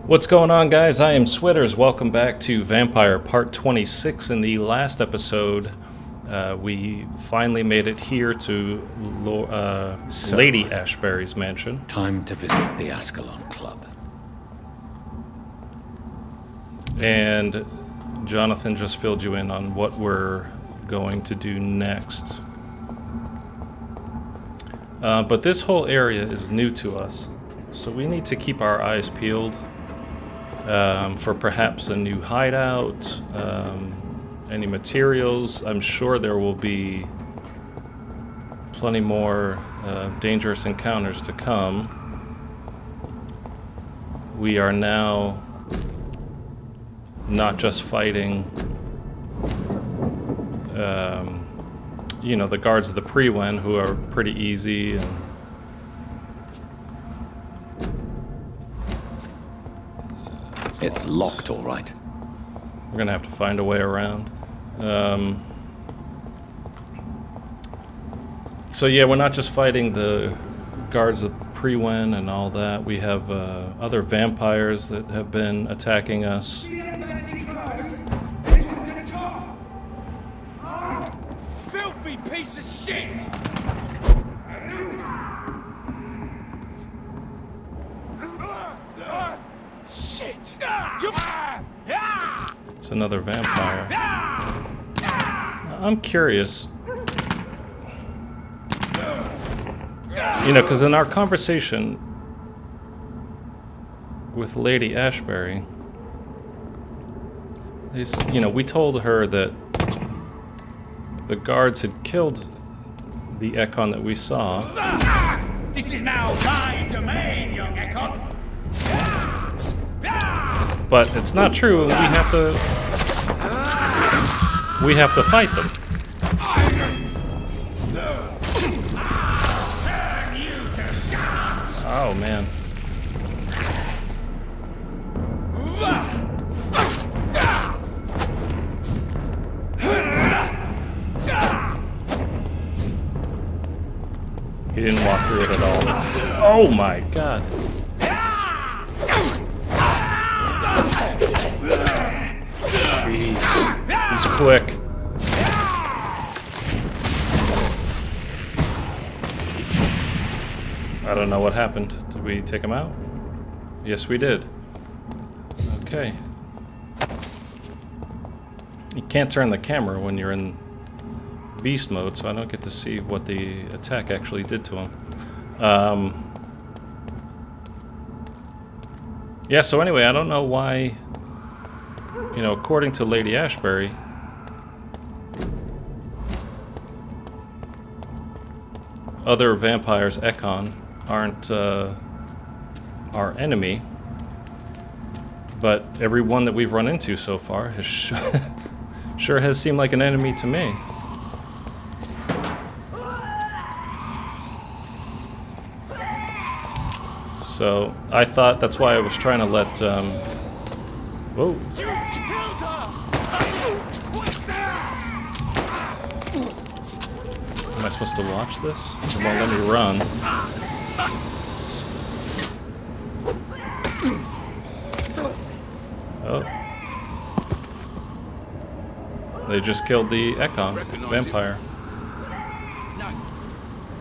What's going on, guys? I am Switters. Welcome back to Vampyr Part 26. In the last episode, we finally made it here to Lady Ashbury's mansion. Time to visit the ASCALON Club. And Jonathan just filled you in on what we're going to do next. But this whole area is new to us, so we need to keep our eyes peeled. For perhaps a new hideout, any materials. I'm sure there will be plenty more dangerous encounters to come. We are now not just fighting, the guards of the Pre-Wen, who are pretty easy, and it's locked, all right. we're gonna have to find a way around. So yeah, we're not just fighting the guards of Pre-Wen and all that. We have other vampires that have been attacking us. Filthy piece of shit! Shit! It's another vampire. I'm curious. Because in our conversation with Lady Ashbury, we told her that the guards had killed the Ekon that we saw. This is now my domain, young Ekon! But it's not true. We have to fight them. Oh man. He didn't walk through it at all. Oh my god. Jeez. He's quick. I don't know what happened. Did we take him out? Yes, we did. Okay. You can't turn the camera when you're in beast mode, so I don't get to see what the attack actually did to him. Yeah, so anyway, I don't know why, according to Lady Ashbury, other vampires, Ekon, aren't our enemy, but every one that we've run into so far has sure has seemed like an enemy to me. So I thought that's why I was trying to let whoa. Am I supposed to watch this? It won't let me run. Oh. They just killed the Ekon vampire. No,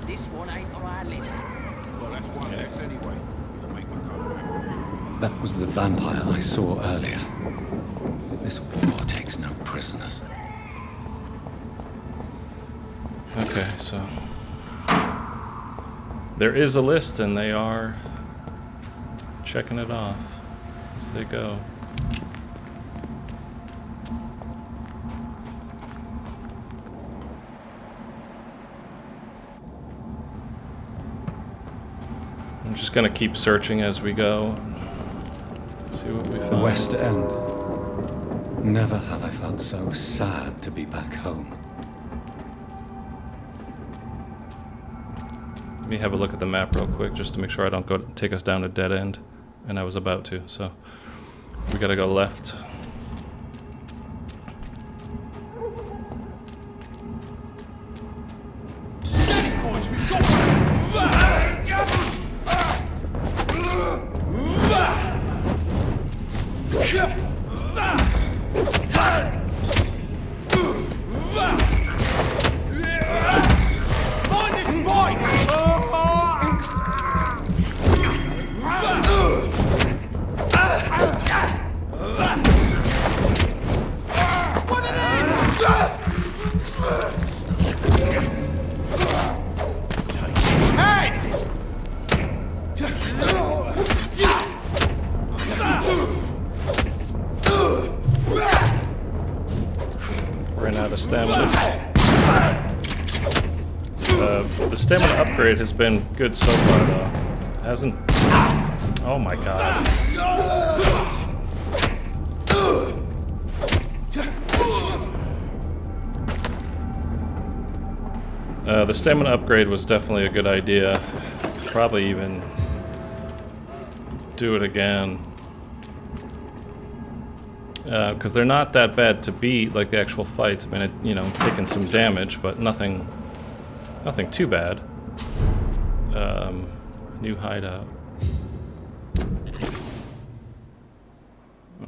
this one ain't on our list. Well, that's one less anyway. That was the vampire I saw earlier. This war takes no prisoners. Okay, so there is a list, and they are checking it off as they go. I'm just gonna keep searching as we go. See what we find. The West End. Never have I felt so sad to be back home. Let me have a look at the map real quick, just to make sure I don't take us down a dead end. And I was about to, so we gotta go left. of stamina. The stamina upgrade has been good so far, though. Hasn't... Oh my god. The stamina upgrade was definitely a good idea. Probably even do it again. Because they're not that bad to beat, like the actual fights. I mean, taking some damage, but nothing too bad. New hideout.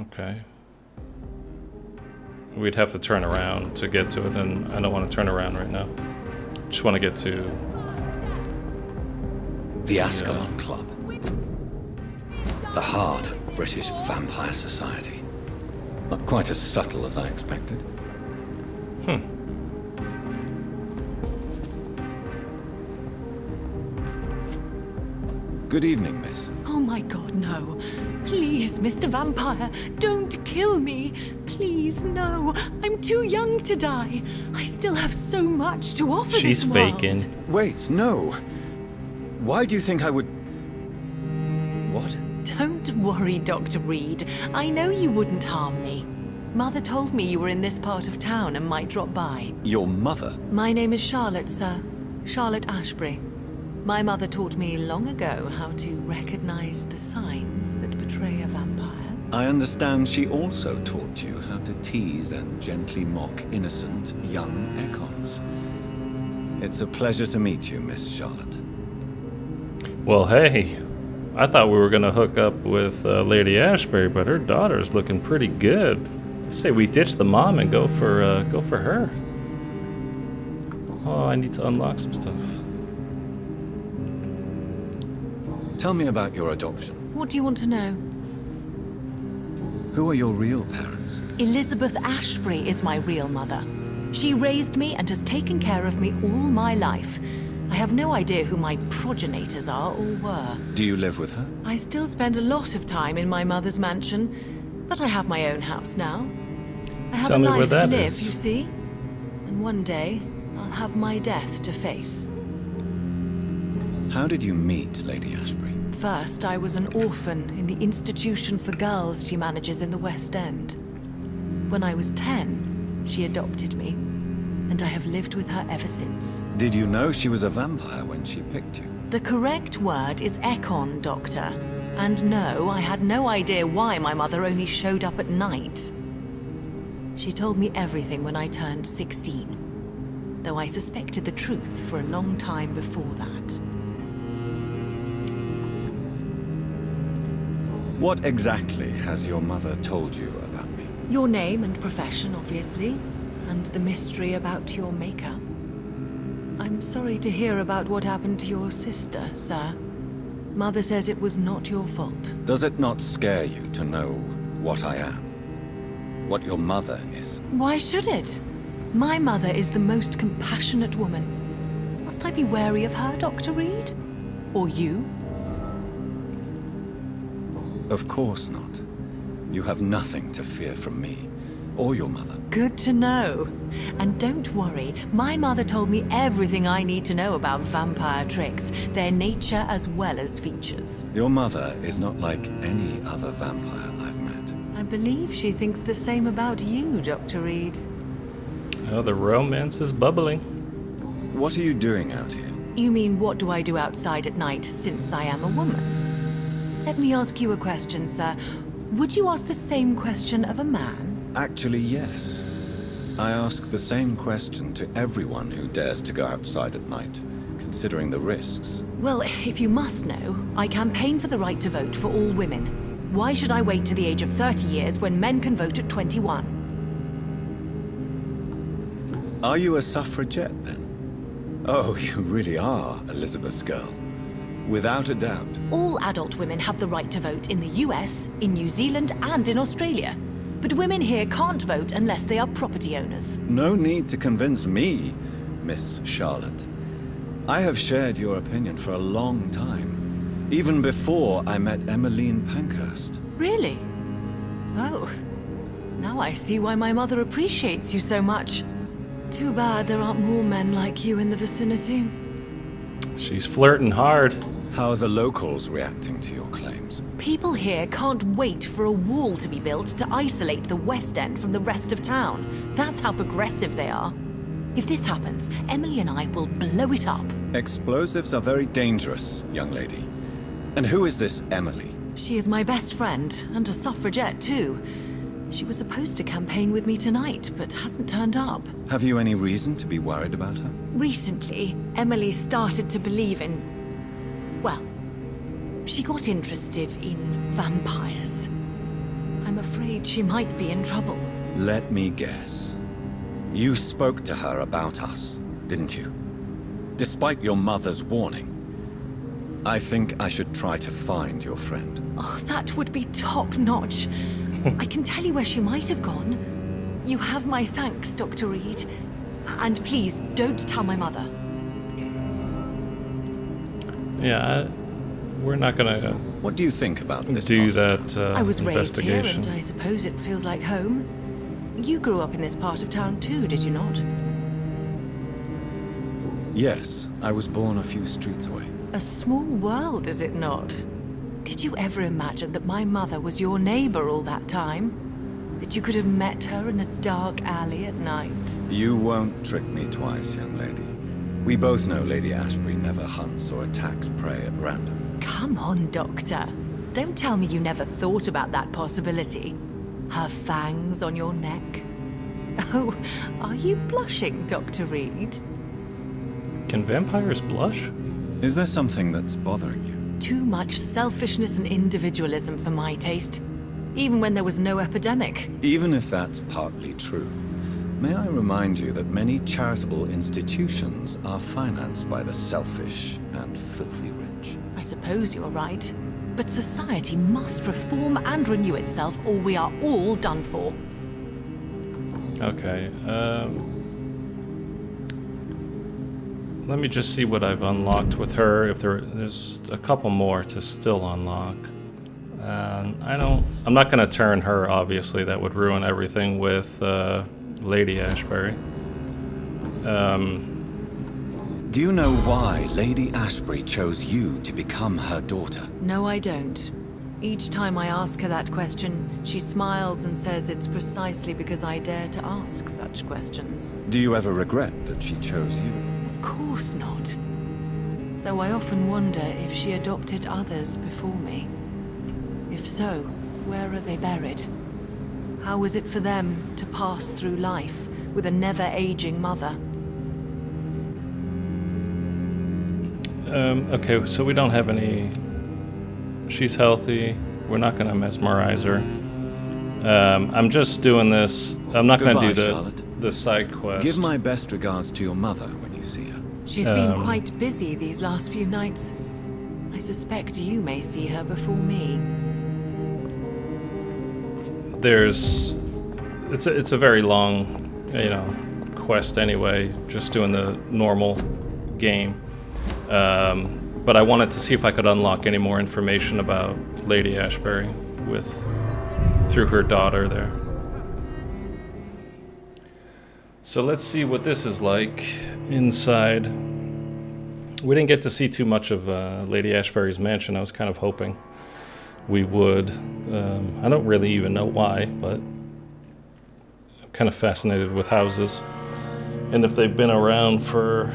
Okay. We'd have to turn around to get to it, and I don't want to turn around right now. Just want to get to... The ASCALON Club. The heart of British vampire society. Not quite as subtle as I expected. Good evening, miss. Oh my god, no. Please, Mr. Vampire, don't kill me. Please, no. I'm too young to die. I still have so much to offer She's this world. faking. Wait, no. Why do you think I would... What? Don't worry, Dr. Reed. I know you wouldn't harm me. Mother told me you were in this part of town and might drop by. Your mother? My name is Charlotte, sir. Charlotte Ashbury. My mother taught me long ago how to recognize the signs that betray a vampire. I understand she also taught you how to tease and gently mock innocent young Econs. It's a pleasure to meet you, Miss Charlotte. Well, hey. I thought we were going to hook up with Lady Ashbury, but her daughter's looking pretty good. I say we ditch the mom and go for her. Oh, I need to unlock some stuff. Tell me about your adoption. What do you want to know? Who are your real parents? Elizabeth Ashbury is my real mother. She raised me and has taken care of me all my life. I have no idea who my progenitors are or were. Do you live with her? I still spend a lot of time in my mother's mansion, but I have my own house now. I have Tell a me where life to that live, is. you see? And one day, I'll have my death to face. How did you meet Lady Ashbury? First, I was an orphan in the institution for girls she manages in the West End. When I was 10, she adopted me, and I have lived with her ever since. Did you know she was a vampire when she picked you? The correct word is Econ, Doctor. And no, I had no idea why my mother only showed up at night. She told me everything when I turned 16, though I suspected the truth for a long time before that. What exactly has your mother told you about me? Your name and profession, obviously, and the mystery about your maker. I'm sorry to hear about what happened to your sister, sir. Mother says it was not your fault. Does it not scare you to know what I am? What your mother is? Why should it? My mother is the most compassionate woman. Must I be wary of her, Dr. Reed? Or you? Of course not. You have nothing to fear from me, or your mother. Good to know. And don't worry, my mother told me everything I need to know about vampire tricks, their nature as well as features. Your mother is not like any other vampire I've met. I believe she thinks the same about you, Dr. Reed. Oh, the romance is bubbling. What are you doing out here? You mean what do I do outside at night since I am a woman? Let me ask you a question, sir. Would you ask the same question of a man? Actually, yes. I ask the same question to everyone who dares to go outside at night, considering the risks. Well, if you must know, I campaign for the right to vote for all women. Why should I wait to the age of 30 years when men can vote at 21? Are you a suffragette, then? Oh, you really are Elizabeth's girl. Without a doubt. All adult women have the right to vote in the US, in New Zealand, and in Australia. But women here can't vote unless they are property owners. No need to convince me, Miss Charlotte. I have shared your opinion for a long time. Even before I met Emmeline Pankhurst. Really? Oh. Now I see why my mother appreciates you so much. Too bad there aren't more men like you in the vicinity. She's flirting hard. How are the locals reacting to your claims? People here can't wait for a wall to be built to isolate the West End from the rest of town. That's how progressive they are. If this happens, Emily and I will blow it up. Explosives are very dangerous, young lady. And who is this Emily? She is my best friend, and a suffragette too. She was supposed to campaign with me tonight, but hasn't turned up. Have you any reason to be worried about her? Recently, Emily started to believe in... well, she got interested in vampires. I'm afraid she might be in trouble. Let me guess. You spoke to her about us, didn't you? Despite your mother's warning. I think I should try to find your friend. Oh, that would be top-notch. I can tell you where she might have gone. You have my thanks, Dr. Reed. And please, don't tell my mother. Yeah, we're not gonna What do you think about this? do part of that I was raised here, investigation. and I suppose it feels like home. You grew up in this part of town too, did you not? town? Yes, I was born a few streets away. A small world, is it not? Did you ever imagine that my mother was your neighbor all that time? That you could have met her in a dark alley at night? You won't trick me twice, young lady. We both know Lady Ashbury never hunts or attacks prey at random. Come on, Doctor. Don't tell me you never thought about that possibility. Her fangs on your neck. Oh, are you blushing, Dr. Reed? Can vampires blush? Is there something that's bothering you? Too much selfishness and individualism for my taste. Even when there was no epidemic. Even if that's partly true, may I remind you that many charitable institutions are financed by the selfish and filthy rich. I suppose you're right. But society must reform and renew itself, or we are all done for. Okay. Let me just see what I've unlocked with her. If there's a couple more to still unlock. I'm not going to turn her, obviously. That would ruin everything with Lady Ashbury. Do you know why Lady Ashbury chose you to become her daughter? No, I don't. Each time I ask her that question, she smiles and says it's precisely because I dare to ask such questions. Do you ever regret that she chose you? Of course not. Though I often wonder if she adopted others before me. If so, where are they buried? How is it for them to pass through life with a never-aging mother? Okay, so we don't have any... She's healthy. We're not going to mesmerize her. I'm just doing this. I'm not going to do Charlotte. the side quest. Give my best regards to your mother when you see her. She's been quite busy these last few nights. I suspect you may see her before me. It's a very long, quest anyway. Just doing the normal game. But I wanted to see if I could unlock any more information about Lady Ashbury through her daughter there. So let's see what this is like inside. We didn't get to see too much of Lady Ashbury's mansion. I was kind of hoping we would. I don't really even know why, but I'm kind of fascinated with houses. And if they've been around for...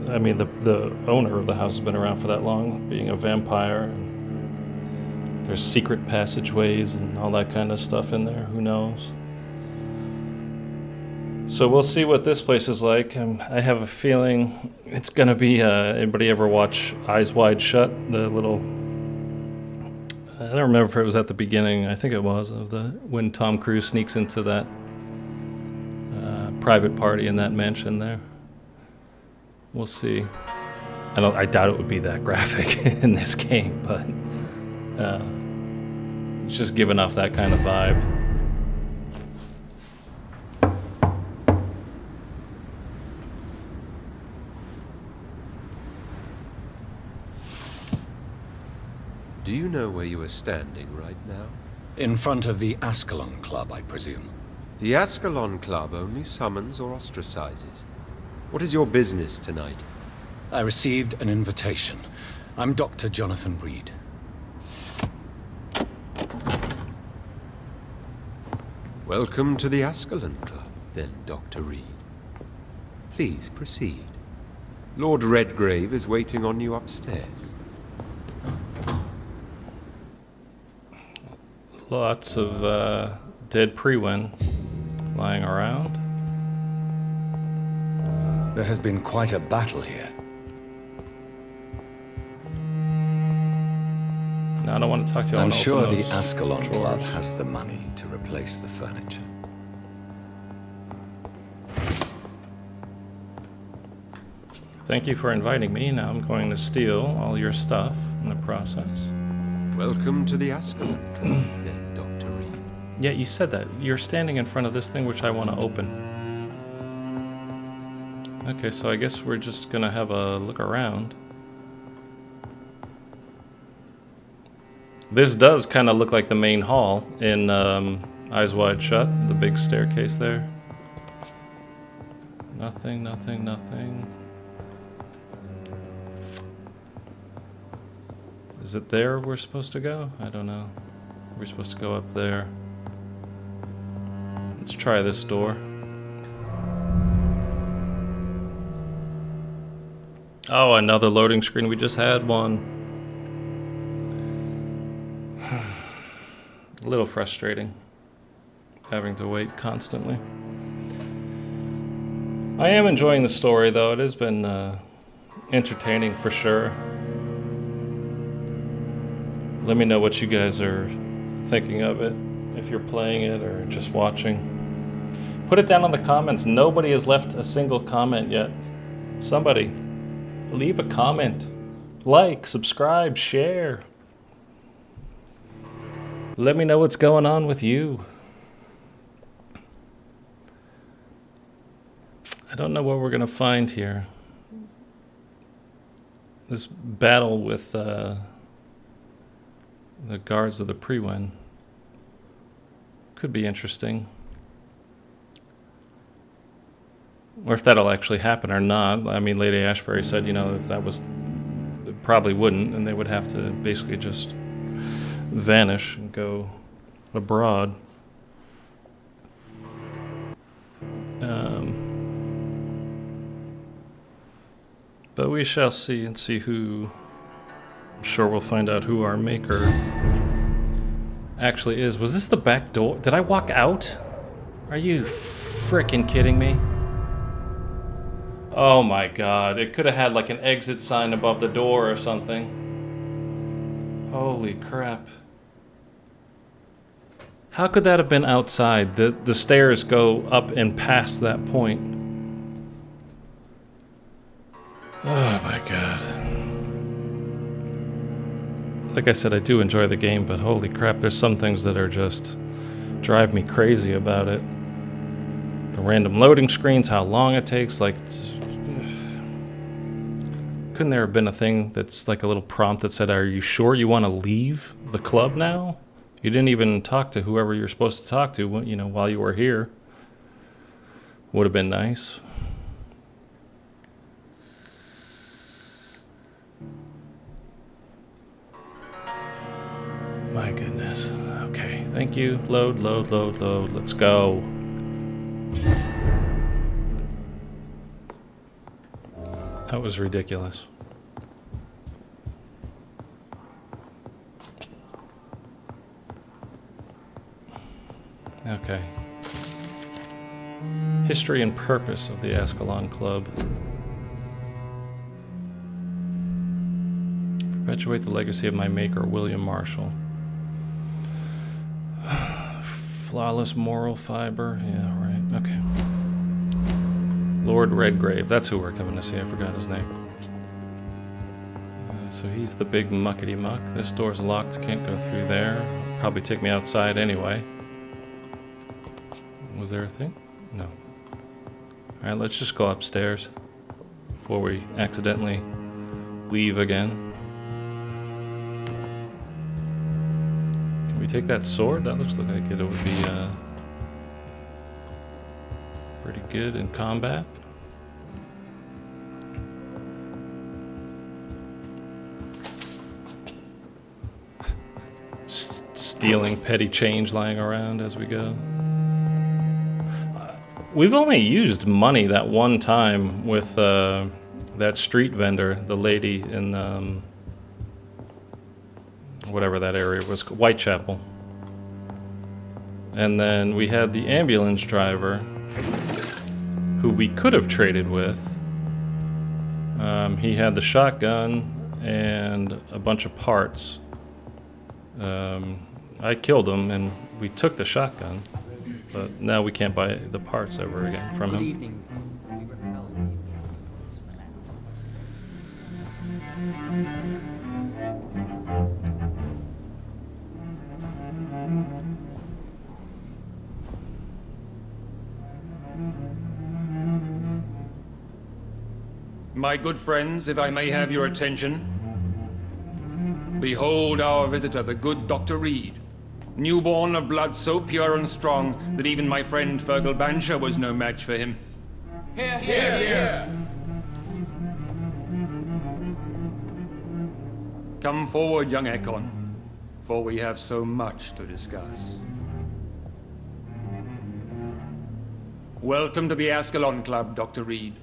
I mean, the owner of the house has been around for that long, being a vampire. And there's secret passageways and all that kind of stuff in there. Who knows? So we'll see what this place is like. I have a feeling it's going to be... anybody ever watch Eyes Wide Shut? The little... I don't remember if it was at the beginning. I think it was, when Tom Cruise sneaks into that private party in that mansion there. We'll see. I doubt it would be that graphic in this game, but it's just giving off that kind of vibe. Do you know where you are standing right now? In front of the ASCALON Club, I presume. The ASCALON Club only summons or ostracizes. What is your business tonight? I received an invitation. I'm Dr. Jonathan Reed. Welcome to the ASCALON Club, then, Dr. Reed. Please proceed. Lord Redgrave is waiting on you upstairs. Lots of dead pre-win lying around. There has been quite a battle here. No, I don't want to talk to you. I'm sure the ASCALON Club has the money to replace the furniture. Thank you for inviting me. Now I'm going to steal all your stuff in the process. Welcome to the ASCALON Club, then, Dr. Reed. Yeah, you said that. You're standing in front of this thing which I want to open. Okay, so I guess we're just gonna have a look around. This does kind of look like the main hall in Eyes Wide Shut, the big staircase there. Nothing, nothing, nothing. Is it there we're supposed to go? I don't know. We're supposed to go up there. Let's try this door. Oh, another loading screen. We just had one. A little frustrating, having to wait constantly. I am enjoying the story, though. It has been entertaining for sure. Let me know what you guys are thinking of it, if you're playing it or just watching. Put it down in the comments. Nobody has left a single comment yet. Somebody, leave a comment. Like, subscribe, share. Let me know what's going on with you. I don't know what we're going to find here. This battle with the guards of the Pre-Win could be interesting. Or if that'll actually happen or not. I mean, Lady Ashbury said, you know, if that was... It probably wouldn't, and they would have to basically just vanish and go abroad. But we shall see and see who... I'm sure we'll find out who our maker actually is. Was this the back door? Did I walk out? Are you frickin' kidding me? Oh my god. It could have had like an exit sign above the door or something. Holy crap. How could that have been outside? The stairs go up and past that point. Oh my god. Like I said, I do enjoy the game, but holy crap, there's some things that are just drive me crazy about it. The random loading screens, how long it takes, like... Couldn't there have been a thing that's like a little prompt that said, are you sure you want to leave the club now? You didn't even talk to whoever you're supposed to talk to, you know, while you were here. Would have been nice. My goodness. Okay, thank you. Load, load, load, load. Let's go. That was ridiculous. Okay. History and purpose of the ASCALON Club. Perpetuate the legacy of my maker, William Marshall. Flawless moral fiber. Yeah, right. Okay. Lord Redgrave. That's who we're coming to see. I forgot his name. So he's the big muckety muck. This door's locked. Can't go through there. Probably take me outside anyway. Was there a thing? No. Alright, let's just go upstairs before we accidentally leave again. Can we take that sword? That looks like it would be pretty good in combat. Stealing petty change lying around as we go. We've only used money that one time with that street vendor, the lady in whatever that area was, Whitechapel. And then we had the ambulance driver, who we could have traded with. He had the shotgun and a bunch of parts. I killed him and we took the shotgun, but now we can't buy the parts ever again from him. Good evening. We repel the intruders for now. My good friends, if I may have your attention. Behold our visitor, the good Dr. Reed. Newborn of blood so pure and strong that even my friend Fergal Bansher was no match for him. Here, here, here. Come forward, young Ekon, for we have so much to discuss. Welcome to the ASCALON Club, Dr. Reed.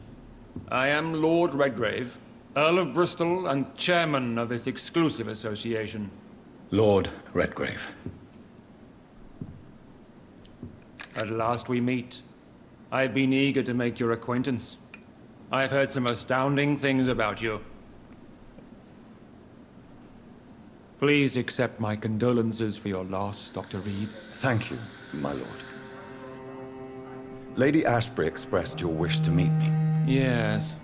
I am Lord Redgrave, Earl of Bristol and chairman of this exclusive association. Lord Redgrave. At last we meet. I've been eager to make your acquaintance. I've heard some astounding things about you. Please accept my condolences for your loss, Dr. Reed. Thank you, my lord. Lady Ashbury expressed your wish to meet me. Yes.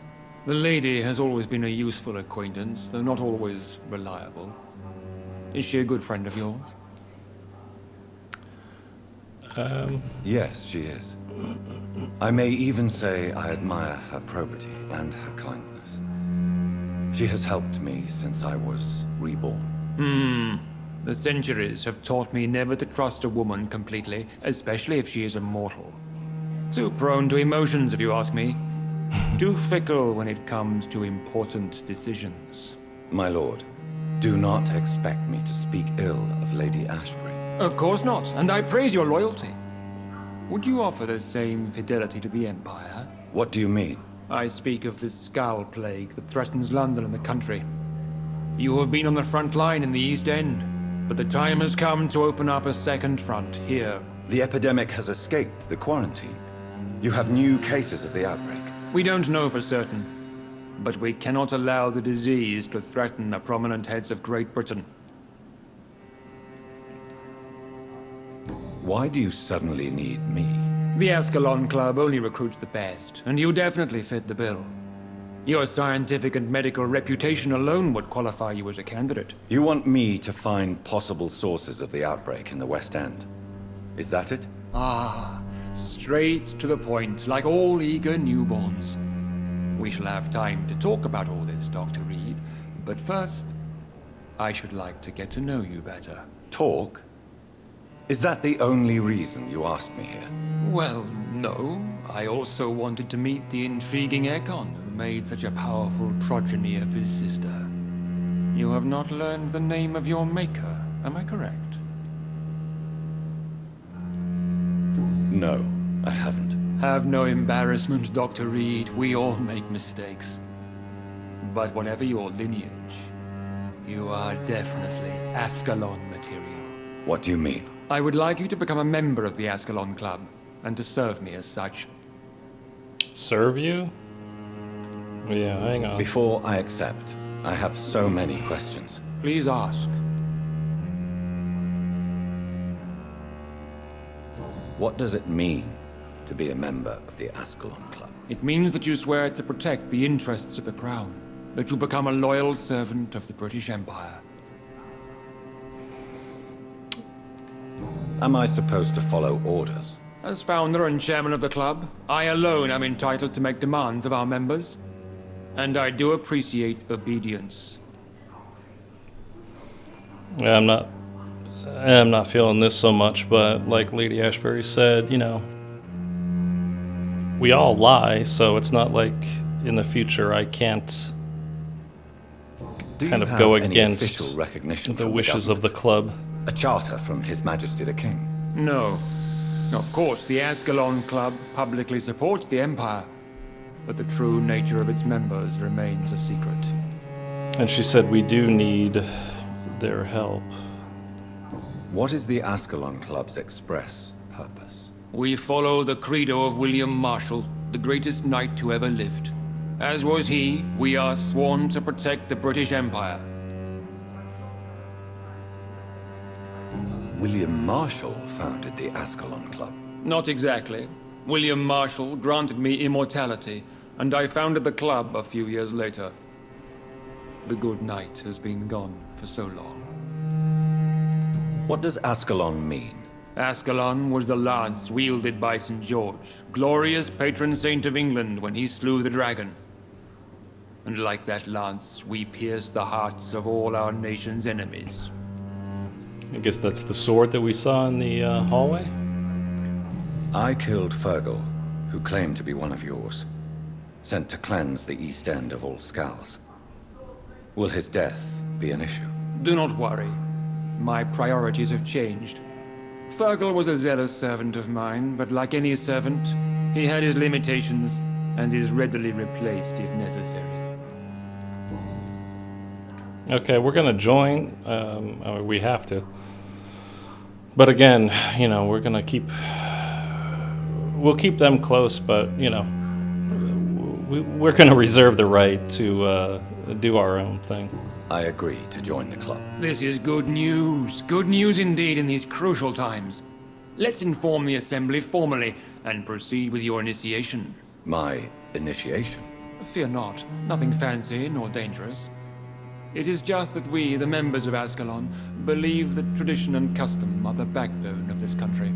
The lady has always been a useful acquaintance, though not always reliable. Is she a good friend of yours? Yes, she is. I may even say I admire her probity and her kindness. She has helped me since I was reborn. The centuries have taught me never to trust a woman completely, especially if she is a mortal. Too prone to emotions, if you ask me. Too fickle when it comes to important decisions. My lord, do not expect me to speak ill of Lady Ashbury. Of course not, and I praise your loyalty. Would you offer the same fidelity to the Empire? What do you mean? I speak of the Skull Plague that threatens London and the country. You have been on the front line in the East End, but the time has come to open up a second front here. The epidemic has escaped the quarantine. You have new cases of the outbreak. We don't know for certain, but we cannot allow the disease to threaten the prominent heads of Great Britain. Why do you suddenly need me? The ASCALON Club only recruits the best, and you definitely fit the bill. Your scientific and medical reputation alone would qualify you as a candidate. You want me to find possible sources of the outbreak in the West End. Is that it? Ah, straight to the point, like all eager newborns. We shall have time to talk about all this, Dr. Reed, but first, I should like to get to know you better. Talk? Is that the only reason you asked me here? Well, no. I also wanted to meet the intriguing Ekon, who made such a powerful progeny of his sister. You have not learned the name of your maker, am I correct? No, I haven't. Have no embarrassment, Dr. Reed. We all make mistakes. But whatever your lineage, you are definitely Ascalon material. What do you mean? I would like you to become a member of the ASCALON Club, and to serve me as such. Serve you? Yeah, hang on. Before I accept, I have so many questions. Please ask. What does it mean to be a member of the Ascalon Club? It means that you swear to protect the interests of the Crown, that you become a loyal servant of the British Empire. Am I supposed to follow orders? As founder and chairman of the club, I alone am entitled to make demands of our members. And I do appreciate obedience. Yeah, I'm not feeling this so much, but like Lady Ashbury said, you know, we all lie, so it's not like in the future I can't Do kind you of have go any against official recognition the from wishes of the government? club. A charter from His Majesty the King? No. Of course, the ASCALON Club publicly supports the Empire, but the true nature of its members remains a secret. And she said we do need their help. What is the ASCALON Club's express purpose? We follow the credo of William Marshall, the greatest knight who ever lived. As was he, we are sworn to protect the British Empire. William Marshall founded the ASCALON Club. Not exactly. William Marshall granted me immortality, and I founded the club a few years later. The good knight has been gone for so long. What does Ascalon mean? Ascalon was the lance wielded by St. George, glorious patron saint of England when he slew the dragon. And like that lance, we pierce the hearts of all our nation's enemies. I guess that's the sword that we saw in the hallway? I killed Fergal, who claimed to be one of yours, sent to cleanse the East End of all Scals. Will his death be an issue? Do not worry. My priorities have changed. Fergal was a zealous servant of mine, but like any servant, he had his limitations and is readily replaced if necessary. Okay, we're gonna join. We have to. But again, you know, we're gonna keep. We'll keep them close, but you know, we're gonna reserve the right to do our own thing. I agree to join the club. This is good news. Good news indeed in these crucial times. Let's inform the Assembly formally and proceed with your initiation. My initiation? Fear not. Nothing fancy nor dangerous. It is just that we, the members of Ascalon, believe that tradition and custom are the backbone of this country.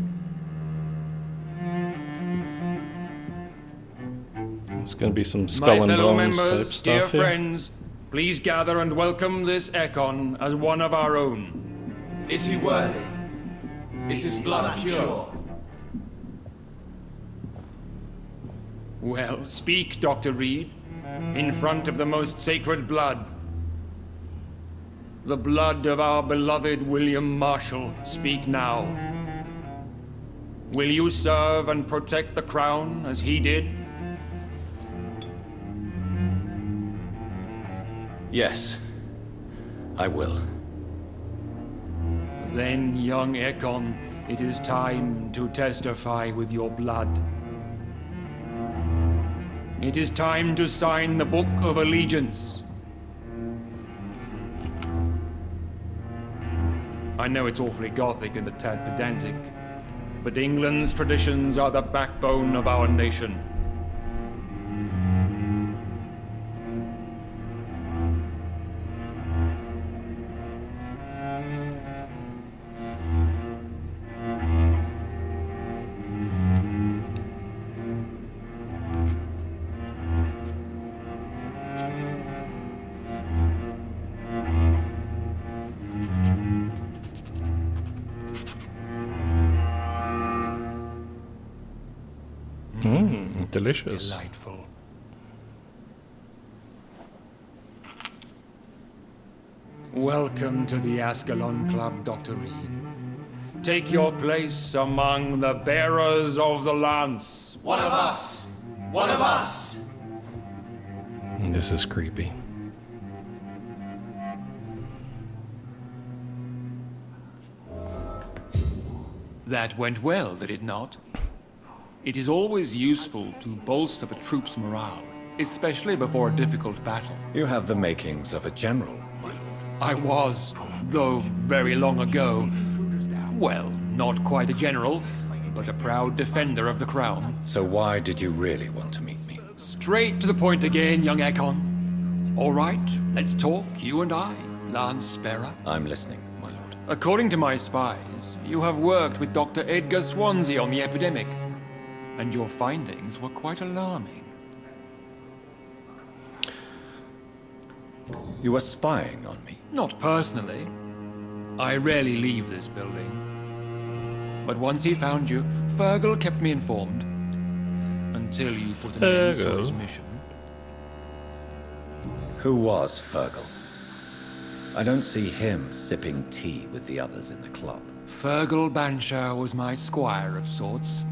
It's gonna be some skull My and fellow bones type members, dear stuff here. friends, please gather and welcome this Ekon as one of our own. Is he worthy? Is his blood pure? Well, speak, Dr. Reed, in front of the most sacred blood. The blood of our beloved William Marshall, speak now. Will you serve and protect the crown as he did? Yes, I will. Then, young Ekon, it is time to testify with your blood. It is time to sign the Book of Allegiance. I know it's awfully gothic and a tad pedantic, but England's traditions are the backbone of our nation. Delicious. Delightful. Welcome to the Ascalon Club, Dr. Reed. Take your place among the bearers of the lance. One of us! One of us! This is creepy. That went well, did it not? It is always useful to bolster the troops' morale, especially before a difficult battle. You have the makings of a general, my lord. I was, though very long ago. Well, not quite a general, but a proud defender of the crown. So why did you really want to meet me? Straight to the point again, young Ekon. All right, let's talk, you and I, Lance Sparrow. I'm listening, my lord. According to my spies, you have worked with Dr. Edgar Swansea on the epidemic, and your findings were quite alarming. You were spying on me? Not personally. I rarely leave this building. But once he found you, Fergal kept me informed. And until you put an end to his Fergal. mission. Who was Fergal? I don't see him sipping tea with the others in the club. Fergal Banshire was my squire of sorts.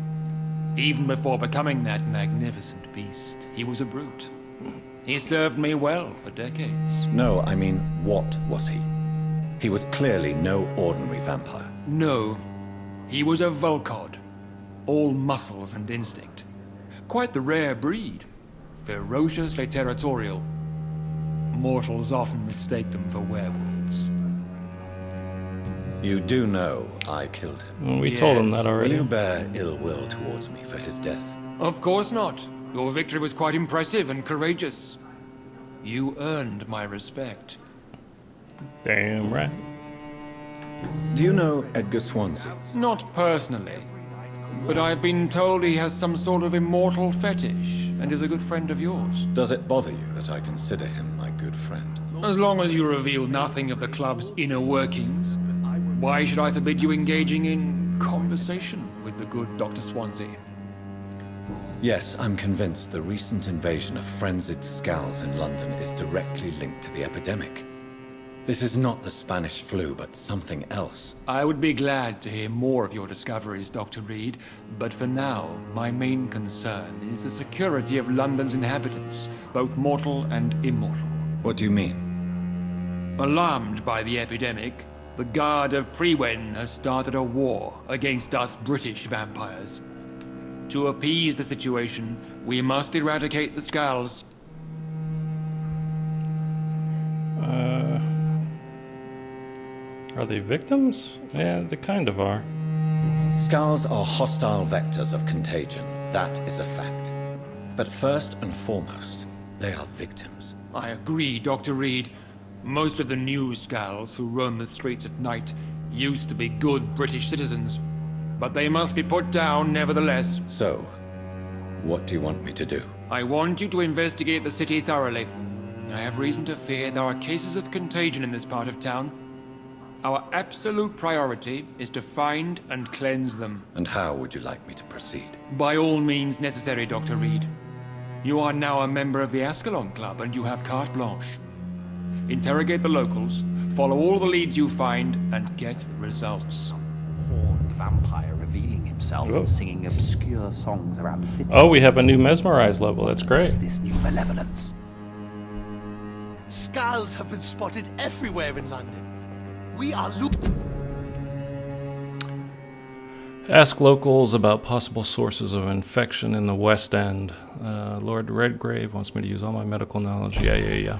Even before becoming that magnificent beast, he was a brute. He served me well for decades. No, I mean, what was he? He was clearly no ordinary vampire. No, he was a Volcod. All muscles and instinct. Quite the rare breed. Ferociously territorial. Mortals often mistake them for werewolves. You do know I killed him. Well, we told him Yes. that Will already. you bear ill will towards me for his death? Of course not. Your victory was quite impressive and courageous. You earned my respect. Damn right. Do you know Edgar Swansea? Not personally, but I've been told he has some sort of immortal fetish and is a good friend of yours. Does it bother you that I consider him my good friend? As long as you reveal nothing of the club's inner workings, why should I forbid you engaging in conversation with the good Dr. Swansea? Yes, I'm convinced the recent invasion of frenzied Scals in London is directly linked to the epidemic. This is not the Spanish flu, but something else. I would be glad to hear more of your discoveries, Dr. Reed, but for now, my main concern is the security of London's inhabitants, both mortal and immortal. What do you mean? Alarmed by the epidemic, the Guard of Prewen has started a war against us British vampires. To appease the situation, we must eradicate the Scals. Are they victims? Yeah, they kind of are. Scals are hostile vectors of contagion. That is a fact. But first and foremost, they are victims. I agree, Dr. Reed. Most of the new Scals who roam the streets at night used to be good British citizens. But they must be put down nevertheless. So, what do you want me to do? I want you to investigate the city thoroughly. I have reason to fear there are cases of contagion in this part of town. Our absolute priority is to find and cleanse them. And how would you like me to proceed? By all means necessary, Dr. Reed. You are now a member of the ASCALON CLUB and you have carte blanche. Interrogate the locals, follow all the leads you find, and get results. Horned vampire revealing himself Whoa. and singing obscure songs around 50. Oh, we have a new mesmerize level. That's great. This new malevolence. Scals have been spotted everywhere in London. We are Ask locals about possible sources of infection in the West End. Lord Redgrave wants me to use all my medical knowledge. Yeah.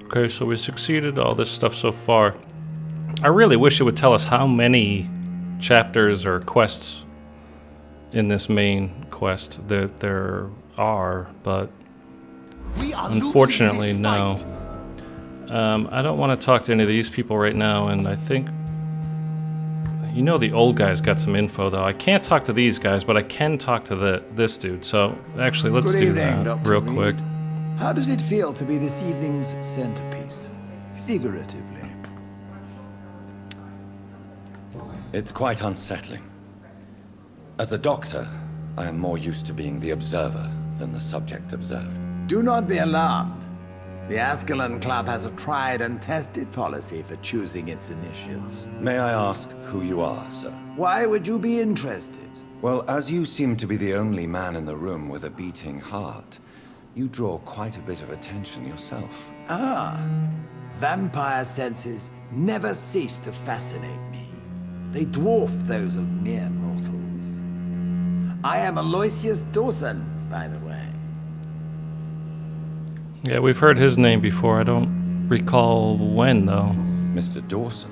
Okay, so we succeeded all this stuff so far. I really wish it would tell us how many chapters or quests in this main quest that there are, but unfortunately, no. I don't want to talk to any of these people right now, and I think... You know the old guy's got some info, though. I can't talk to these guys, but I can talk to this dude. So, actually, let's Good do evening, that Dr. real Reed. quick. How does it feel to be this evening's centerpiece? Figuratively. It's quite unsettling. As a doctor, I am more used to being the observer than the subject observed. Do not be alarmed. The ASCALON Club has a tried and tested policy for choosing its initiates. May I ask who you are, sir? Why would you be interested? Well, as you seem to be the only man in the room with a beating heart, you draw quite a bit of attention yourself. Ah, vampire senses never cease to fascinate me. They dwarf those of mere mortals. I am Aloysius Dawson, by the way. Yeah, we've heard his name before. I don't recall when, though. Mr. Dawson.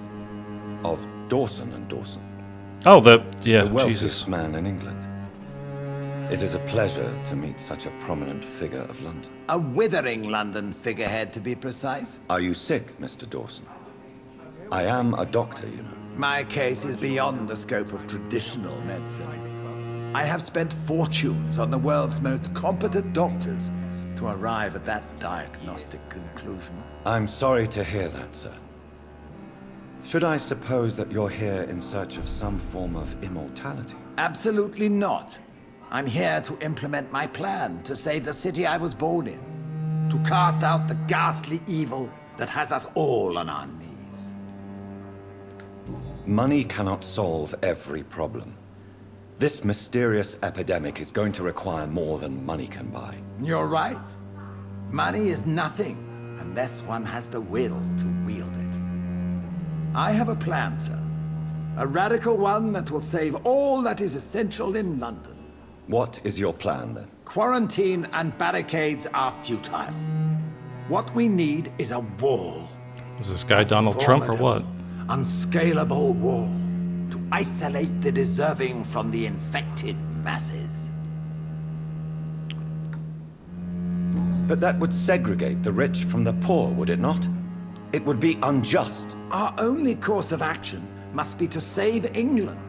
Of Dawson and Dawson. Oh, The Jesus. wealthiest man in England. It is a pleasure to meet such a prominent figure of London. A withering London figurehead, to be precise. Are you sick, Mr. Dawson? I am a doctor, you know. My case is beyond the scope of traditional medicine. I have spent fortunes on the world's most competent doctors to arrive at that diagnostic conclusion. I'm sorry to hear that, sir. Should I suppose that you're here in search of some form of immortality? Absolutely not. I'm here to implement my plan to save the city I was born in. To cast out the ghastly evil that has us all on our knees. Money cannot solve every problem. This mysterious epidemic is going to require more than money can buy. You're right. Money is nothing unless one has the will to wield it. I have a plan, sir. A radical one that will save all that is essential in London. What is your plan, then? Quarantine and barricades are futile. What we need is a wall. Is this guy Donald Trump or what? Unscalable wall to isolate the deserving from the infected masses. But that would segregate the rich from the poor, would it not? It would be unjust. Our only course of action must be to save England.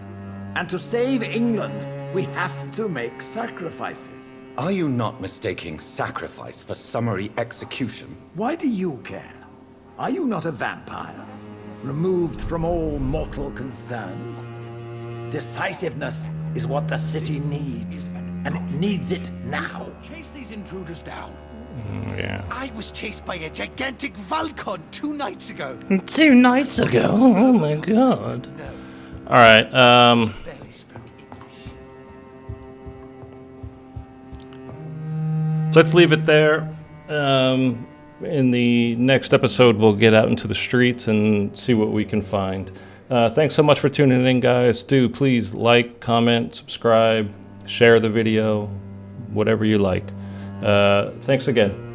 And to save England, we have to make sacrifices. Are you not mistaking sacrifice for summary execution? Why do you care? Are you not a vampire? Removed from all mortal concerns? Decisiveness is what the city needs. And it needs it now. Chase these intruders down. Yeah. I was chased by a gigantic Valcon 2 nights ago. 2 nights ago? Oh my god. Alright, Barely spoke English. let's leave it there. In the next episode, we'll get out into the streets and see what we can find. Thanks so much for tuning in, guys. Do please like, comment, subscribe, share the video, whatever you like. Thanks again.